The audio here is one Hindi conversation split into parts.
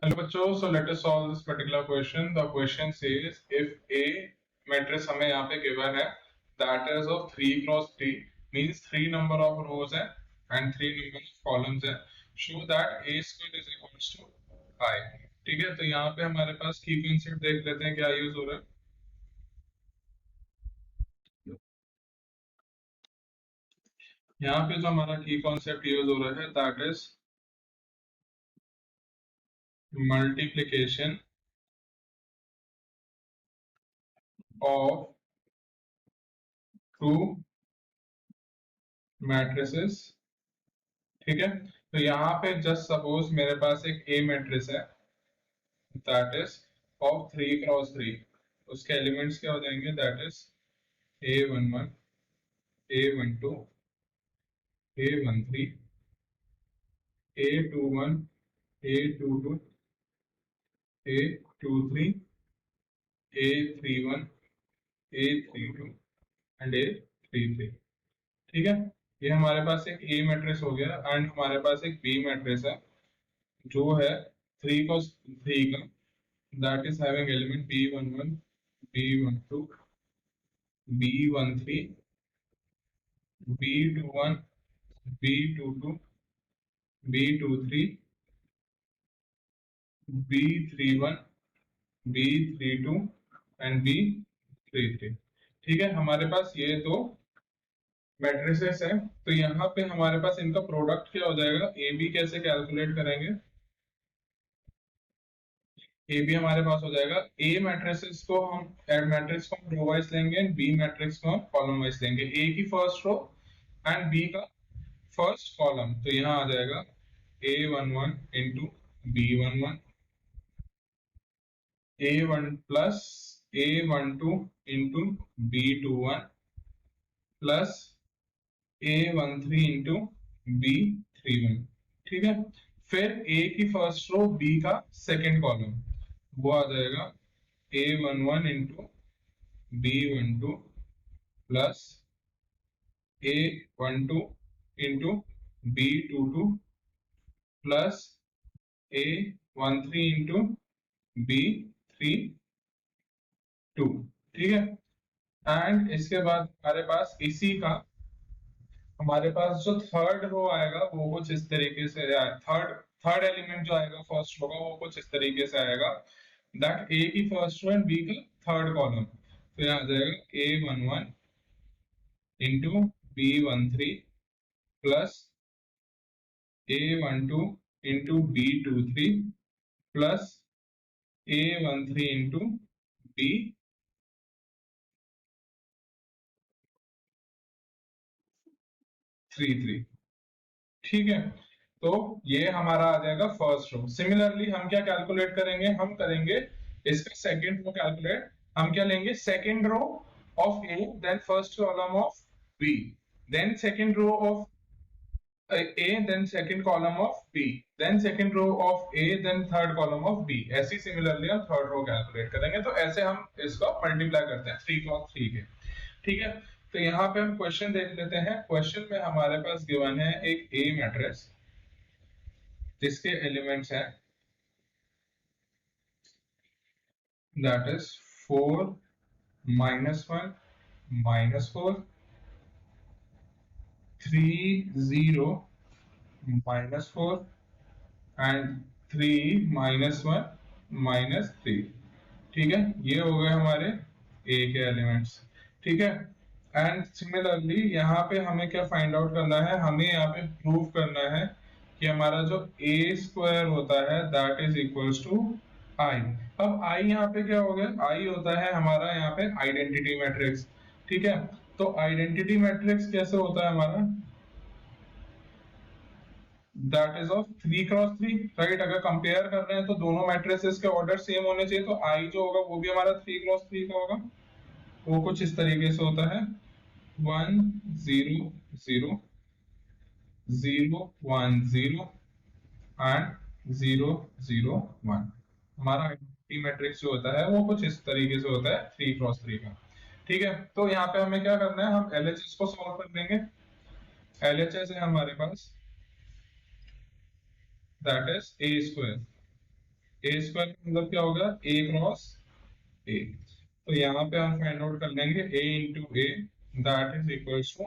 Hello बच्चों, so let us solve this particular question. The question says if A matrix हमें यहाँ पे given है that is of 3 cross 3 means 3 number of rows है and 3 number of columns है, show that A square is equals to I. ठीक है, तो यहाँ पे हमारे पास की कंसेप्ट देख लेते हैं क्या यूज हो रहा है। यहाँ पे जो हमारा की कॉन्सेप्ट यूज हो रहा है that is multiplication of to matrices. ठीक है, तो यहाँ पे जस्ट सपोज मेरे पास एक ए मैट्रिक्स है दैट इज ऑफ 3 क्रॉस 3। उसके एलिमेंट्स क्या हो जाएंगे that is A11 A12 A13 A21 A22 A23 A31 A32 and A33। ठीक है, ये हमारे पास एक ए मैट्रिक्स हो गया एंड हमारे पास एक बी मैट्रिक्स है जो है 3 क्रॉस 3 का that is having element B11, B12, B13, B21, B22, B23, B31, B32 and B33। ठीक है, हमारे पास ये दो मैट्रिसेस है, तो यहाँ पे हमारे पास इनका प्रोडक्ट क्या हो जाएगा। ए बी कैसे कैलकुलेट करेंगे, ए बी हमारे पास हो जाएगा ए मैट्रिसेस को हम मैट्रिक्स को हम रो वाइज लेंगे एंड बी मैट्रिक्स को हम कॉलम वाइज लेंगे। ए की फर्स्ट रो एंड बी का फर्स्ट कॉलम, तो यहाँ आ जाएगा A11 into B11 A1 plus A12 into B21 plus A13 into B31। ठीक है, फिर A की फर्स्ट रो B का सेकेंड कॉलम वो आ जाएगा A11 into B12 plus A12 into B22 plus A13 into B32। ठीक है, एंड इसके बाद हमारे पास इसी का हमारे पास जो थर्ड रो आएगा वो कुछ इस तरीके से, थर्ड थर्ड एलिमेंट जो आएगा फर्स्ट रो का वो कुछ इस तरीके से आएगा दैट ए की फर्स्ट रो एंड बी का थर्ड कॉलम, तो यहाँ आ जाएगा A11 into B13 plus A12 into B23 plus A13 into B33। ठीक है, तो ये हमारा आ जाएगा फर्स्ट रो। सिमिलरली हम क्या कैलकुलेट करेंगे, हम करेंगे इसका सेकंड रो कैलकुलेट। हम क्या लेंगे, second row of A then first column of B then second row of A then second column of B then second row of A then third column of B। ऐसी सिमिलरली हम थर्ड रो कैलकुलेट करेंगे, तो ऐसे हम इसको मल्टीप्लाई करते हैं 3 क्रॉस 3 के। ठीक है, तो यहाँ पे हम क्वेश्चन देख लेते हैं। क्वेश्चन में हमारे पास गिवन है एक ए मैट्रिक्स जिसके एलिमेंट्स हैं दैट इज 4 -1 -4 3 0 -4 एंड 3 -1 -3। ठीक है, ये हो गए हमारे ए के एलिमेंट्स। ठीक है, एंड सिमिलरली यहाँ पे हमें क्या फाइंड आउट करना है, हमें यहाँ पे प्रूव करना है कि हमारा जो ए स्क्वायर होता है दैट इज इक्वल्स टू आई। अब आई यहाँ पे क्या हो गया, आई होता है हमारा यहाँ पे आइडेंटिटी मैट्रिक्स। ठीक है, तो आइडेंटिटी मैट्रिक्स कैसे होता है हमारा, that is of 3 cross 3। Right, अगर कंपेयर कर रहे हैं तो दोनों मैट्रिसेस के ऑर्डर सेम होने चाहिए, तो आई जो होगा वो भी हमारा 3 क्रॉस 3 का होगा। वो कुछ इस तरीके से होता है 1 0 0 0 1 0 एंड 0 0 1। हमारा आइडेंटिटी मैट्रिक्स जो होता है वो कुछ इस तरीके से होता है 3 क्रॉस 3 का। ठीक है, तो यहाँ पे हमें क्या करना है, हम एलएचएस को सॉल्व कर देंगे। एलएचएस है हमारे पास that is a square. A square का मतलब क्या होगा, ए क्रॉस ए। तो यहाँ पे हम फाइंड आउट कर लेंगे a into a, that is equals to,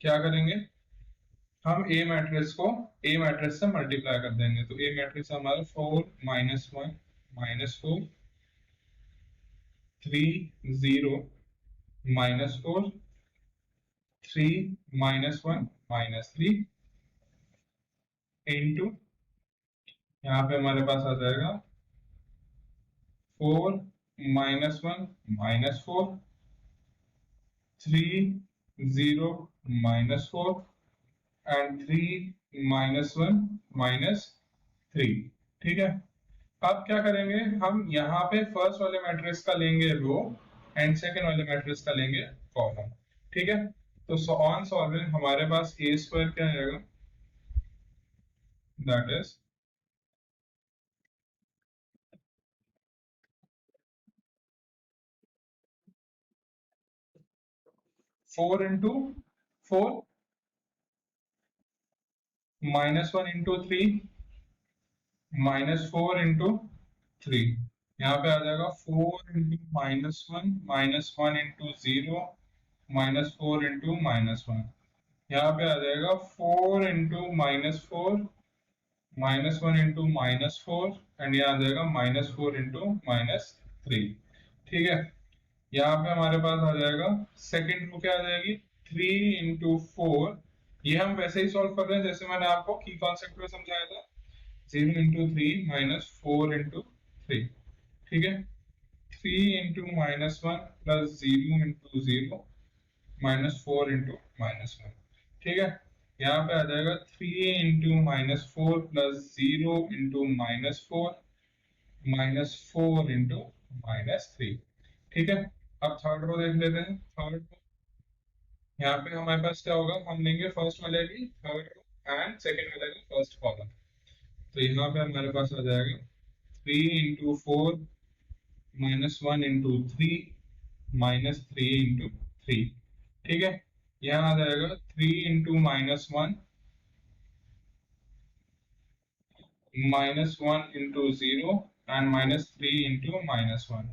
क्या करेंगे हम ए मैट्रिक्स को ए मैट्रिक्स से मल्टीप्लाई कर देंगे। तो ए मैट्रिक्स हमारा 4 minus 1 minus 4 3 0 minus 4 3 minus 1 minus 3 into, यहाँ पे हमारे पास आ जाएगा 4 minus 1 minus 4 3 0 minus 4 and 3 minus 1 minus 3। ठीक है, अब क्या करेंगे हम यहाँ पे फर्स्ट वाले मैट्रिक्स का लेंगे रो एंड सेकेंड वाले मैट्रिक्स का लेंगे कॉलम। ठीक है, तो ऑन सॉल्विंग हमारे पास ए स्क्वायर क्या आएगा, that is 4 into 4 minus 1 into 3 minus 4 into 3। यहाँ पे आ जाएगा 4 into minus one into 0 minus 4 into minus 1। यहाँ पे आ जाएगा 4 इंटू -4 माइनस 1 इंटू -4 एंड यहाँ आ जाएगा -4 इंटू -3। ठीक है, यहाँ पे हमारे पास आ जाएगा सेकेंड रो क्या आ जाएगी 3 इंटू 4। ये हम वैसे ही सॉल्व कर रहे हैं जैसे मैंने आपको की कॉन्सेप्ट में समझाया था, 0 इंटू 3 माइनस 4 इंटू 3। ठीक है, 3 into -1 plus 0 into 0 minus 4 into -1। ठीक है, यहाँ पे आ जाएगा 3 into -4 plus 0 into -4 minus 4 into -3। ठीक है, अब थर्ड रो देख लेते हैं। थर्ड रो यहाँ पे हमारे पास क्या होगा, हम लेंगे फर्स्ट वाले की थर्ड रो एंड सेकेंड वाले का फर्स्ट कॉलम। तो यहाँ पे हमारे पास आ जाएगा 3 into 4 minus 1 into 3 minus 3 into 3। ठीक है, यहाँ आ जाएगा 3 into -1 -1 into 0 and -3 into -1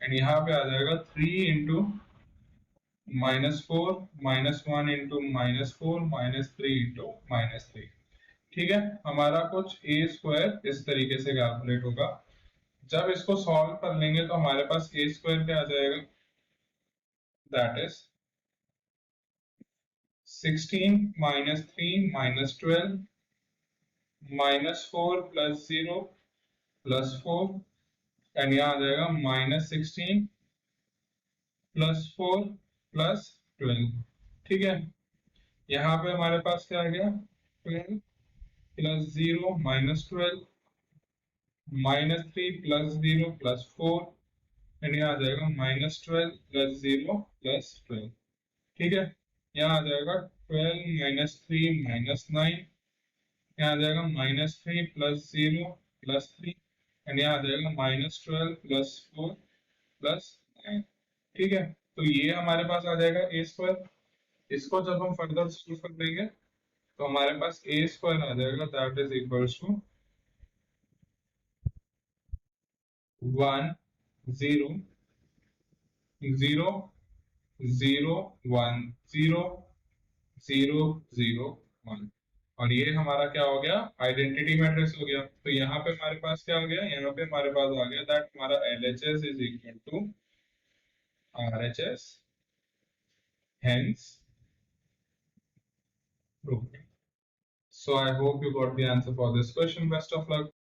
and यहाँ पे आ जाएगा 3 इंटू -4 -1 इंटू -4 -3 इंटू -3। ठीक है, हमारा कुछ ए स्क्वायर इस तरीके से कैलकुलेट होगा। जब इसको सॉल्व कर लेंगे तो हमारे पास ए स्क्वायर क्या आ जाएगा, that is 16 -3 -12 -4 plus 0 plus 4 and यहाँ आ जाएगा -16 प्लस 4 प्लस 12। ठीक है, यहाँ पे हमारे पास क्या आ गया 12 प्लस 0 -12 -3 प्लस 0 प्लस 4 एंड यहाँ आ जाएगा -12 प्लस 0 प्लस 12। ठीक है, यहाँ आ जाएगा 12 -3 -9, यहाँ आ जाएगा -3 प्लस 0 प्लस 3 एंड यहाँ आ जाएगा -12 प्लस 4 प्लस 9। ठीक है, तो ये हमारे पास आ जाएगा ए स्क्वायर। इसको जब हम फर्दर सॉल्व कर देंगे तो हमारे पास ए स्क्वायर आ जाएगा, दैट इज इक्वल्स टू 1 0 0 0 1 0 0 0 1। और ये हमारा क्या हो गया, आइडेंटिटी मैट्रिक्स हो गया। तो यहाँ पे हमारे पास क्या हो गया, यहाँ पे हमारे पास आ गया दैट हमारा LHS is equal to RHS, hence proved. So I hope you got the answer for this question. Best of luck.